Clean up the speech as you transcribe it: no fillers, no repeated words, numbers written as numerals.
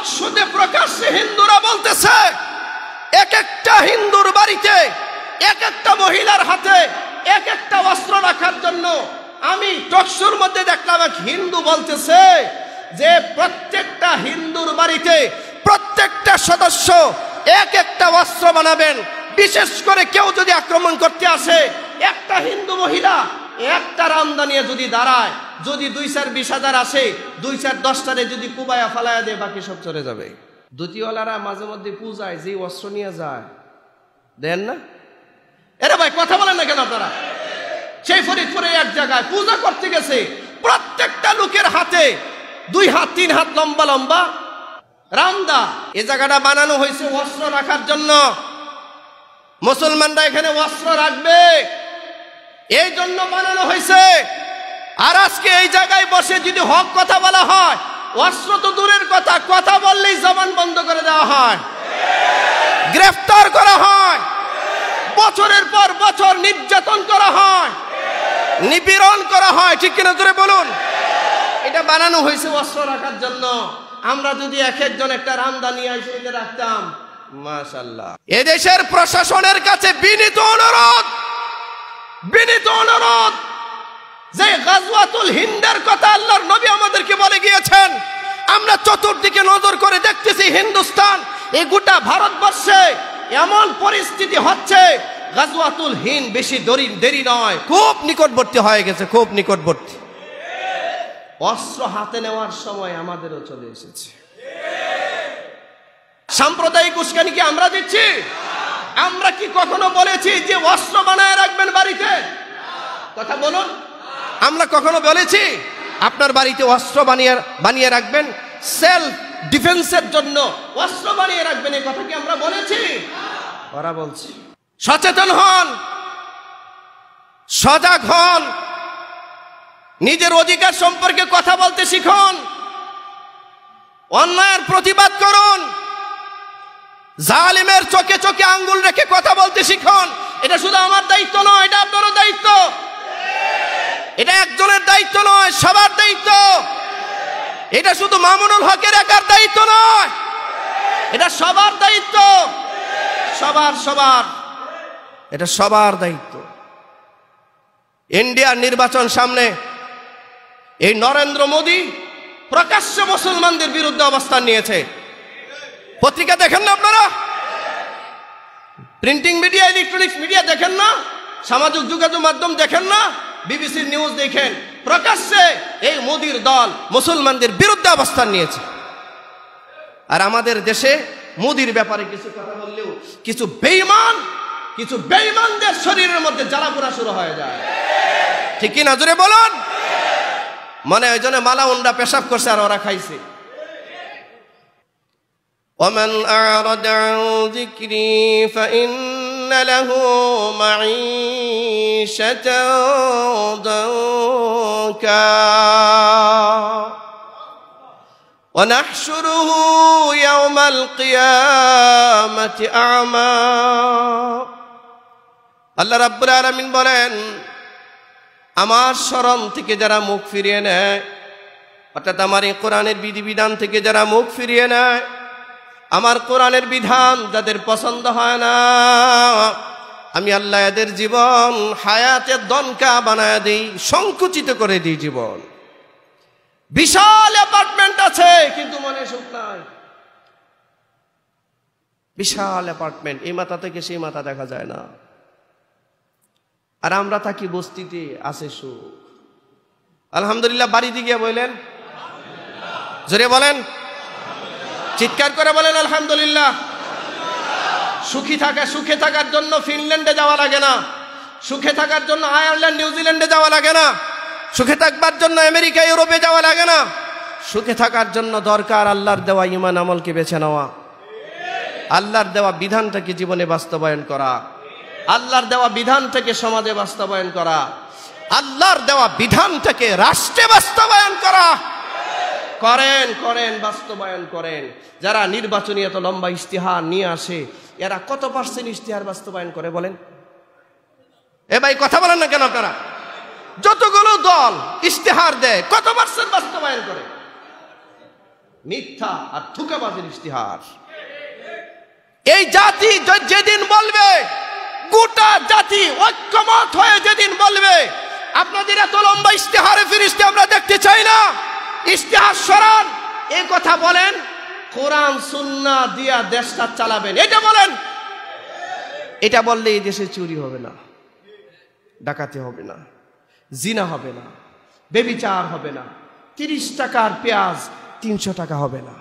টকশোতে প্রকাশ্যে হিন্দুরা বলতেছে এক একটা হিন্দুর বাড়িতে এক একটা মহিলার হাতে এক একটা অস্ত্র রাখার জন্য। আমি টকশোর মধ্যে দেখলাম এক হিন্দু বলতেছে যে প্রত্যেকটা হিন্দুর বাড়িতে প্রত্যেকটা সদস্য এক একটা অস্ত্র বানাবেন, বিশেষ করে কেউ যদি আক্রমণ করতে আসে একটা হিন্দু মহিলা একটা রামদা নিয়ে যদি দাঁড়ায়, যদি 2-4-20,000 আসে, 2-4-10টারে যদি কুবায়া ফালায়া দেয়, বাকি সব চলে যাবে। দুতিওয়ালারা মাঝে মধ্যে পূজায় যে অস্ত্র নিয়ে যায় দেন না, এরা ভাই কথা বলেন না কেন আপনারা? সেই ফরিদপুরে এক জায়গায় পূজা করতে গেছে, প্রত্যেকটা লোকের হাতে 2 হাত 3 হাত লম্বা লম্বা রামদা। এই জায়গাটা বানানো হয়েছে অস্ত্র রাখার জন্য। মুসলমানরা এখানে অস্ত্র রাখবে এই জন্য বানানো হয়েছে। আর আজকে এই জায়গায় বসে যদি হক কথা বলা হয়, অস্ত্র তো দূরের কথা, কথা বললেই জবান বন্ধ করে দেওয়া হয়, গ্রেফতার করা হয়, বছরের পর বছর নির্যাতন করা হয়, নিপীড়ন করা হয়। ঠিক কিনা জোরে বলুন? এটা বানানো হয়েছে অস্ত্র রাখার জন্য। আমরা যদি এক একজন একটা রামদা নিয়ে এসে এটা রাখতাম, মাশাআল্লাহ। এদেশের প্রশাসনের কাছে বিনীত অনুরোধ যে গাজওয়াতুল হিন্দের কথা আল্লাহর নবী আমাদেরকে বলে গিয়েছেন। আমরা চতুর্দিকে নজর করে দেখতেছি হিন্দুস্তান, এই গোটা ভারতবর্ষে এমন পরিস্থিতি হচ্ছে, গাজওয়াতুল হিন্দ বেশি দেরি নয়, খুব নিকটবর্তী হয়ে গেছে, খুব নিকটবর্তী। অস্ত্র হাতে নেওয়ার সময় আমাদেরও চলে এসেছে। সাম্প্রদায়িক উস্কানি কি আমরা দিচ্ছি? আমরা কি কখনো বলেছি যে অস্ত্র বানায় রাখবেন বাড়িতে? কথা বলুন, আমরা কখনো বলেছি আপনার বাড়িতে অস্ত্র বানিয়ে রাখবেন, সেলফ ডিফেন্সের জন্য অস্ত্র বানিয়ে রাখবেন? এই কথা কি আমরা বলেছি? ওরা বলছি। সচেতন হন, সজাগ হন, নিজের অধিকার সম্পর্কে কথা বলতে শিখুন, অন্যায়ের প্রতিবাদ করুন, জালিমের চোখে চোখে আঙ্গুল রেখে কথা বলতে শিখুন। এটা শুধু আমার দায়িত্ব নয়, এটা আপনারও দায়িত্ব। এটা একজনের দায়িত্ব নয়, সবার দায়িত্ব। এটা শুধু মামুনুল হকের একার দায়িত্ব নয়, এটা সবার দায়িত্ব, সবার এটা সবার দায়িত্ব। ইন্ডিয়ার নির্বাচন সামনে, এই নরেন্দ্র মোদী প্রকাশ্যে মুসলমানদের বিরুদ্ধে অবস্থান নিয়েছে। পত্রিকা দেখেন না আপনারা? প্রিন্টিং মিডিয়া, ইলেকট্রনিক্স মিডিয়া দেখেন না? সামাজিক যোগাযোগ মাধ্যম দেখেন না? বিবিসির নিউজ দেখেন, প্রকাশ্যে এই মোদীর দল মুসলমানদের বিরুদ্ধে অবস্থান নিয়েছে। আর আমাদের দেশে মোদীর ব্যাপারে কিছু কথা বললেও কিছু বেঈমানদের শরীরের মধ্যে জ্বালা পোড়া শুরু হয়ে যায়। ঠিক কি না জোরে বলুন? মনে হয় জন্য মালা উন্ডা পেশাব করছে আর ওরা খাইছে। ومن أعرض عن ذكري فإن له معيشة ضنكا ونحشره يوم القيامة أعمى। আল্লাহ রাব্বুল আলামিন বলেন, আমার শরণ থেকে যারা মুখ ফিরিয়ে নেয়, অর্থাৎ আমার এই কোরআনের বিধিবিধান থেকে যারা মুখ ফিরিয়ে নেয়, আমার কোরআনের বিধান যাদের পছন্দ হয় না, আমি আল্লাহ এদের জীবন হায়াতের দনকা বানায় দিই, সংকুচিত করে দিই জীবন। বিশাল অ্যাপার্টমেন্ট আছে কিন্তু মনে সুখ নাই। বিশাল অ্যাপার্টমেন্ট, এই মাথা থেকে সেই মাথা দেখা যায় না। আর আমরা থাকি বস্তিতে, আছে সুখ। আলহামদুলিল্লাহ। বাড়িতে গিয়ে বললেন, জোরে বলেন, চিৎকার করে বলেন আলহামদুলিল্লাহ। সুখে থাকার জন্য ফিনল্যান্ডে যাওয়া লাগে না, সুখে থাকার জন্য আয়ারল্যান্ড নিউজিল্যান্ডে যাওয়া লাগে না, সুখে থাকবার জন্য আমেরিকা ইউরোপে যাওয়া লাগে না। সুখে থাকার জন্য দরকার আল্লাহর দেওয়া ঈমান আমলকে বেছে নেওয়া, আল্লাহর দেওয়া বিধানটাকে জীবনে বাস্তবায়ন করা, আল্লাহর দেওয়া বিধানটাকে সমাজে বাস্তবায়ন করা, আল্লাহর দেওয়া বিধানটাকে রাষ্ট্রে বাস্তবায়ন করা। করেন বাস্তবায়ন করেন। যারা নির্বাচনী এত লম্বা ইশতেহার নিয়ে আসে, এরা কত পার্সেন্ট ইশতেহার বাস্তবায়ন করে বলেন? এ ভাই কথা বলেন না কেন আপনারা? যতগুলো দল ইশতেহার দেয়, কত পার্সেন্ট বাস্তবায়ন করে? মিথ্যা আর ধোঁকাবাজের ইশতিহার। এই জাতি যেদিন বলবে, গোটা জাতি ঐক্যমত হয়ে যেদিন বলবে আপনাদের এত লম্বা ইশতিহারে ফিরিস্তি আমরা দেখতে চাই না, ইশতিহার সরান, এই কথা বলেন, কোরআন সুন্নাহ দিয়া দেশটা চালাবেন, এটা বলেন। এটা বললে এই দেশে চুরি হবে না, ডাকাতি হবে না, জিনা হবে না, বেবিচার হবে না, 30 টাকার পেঁয়াজ 300 টাকা হবে না।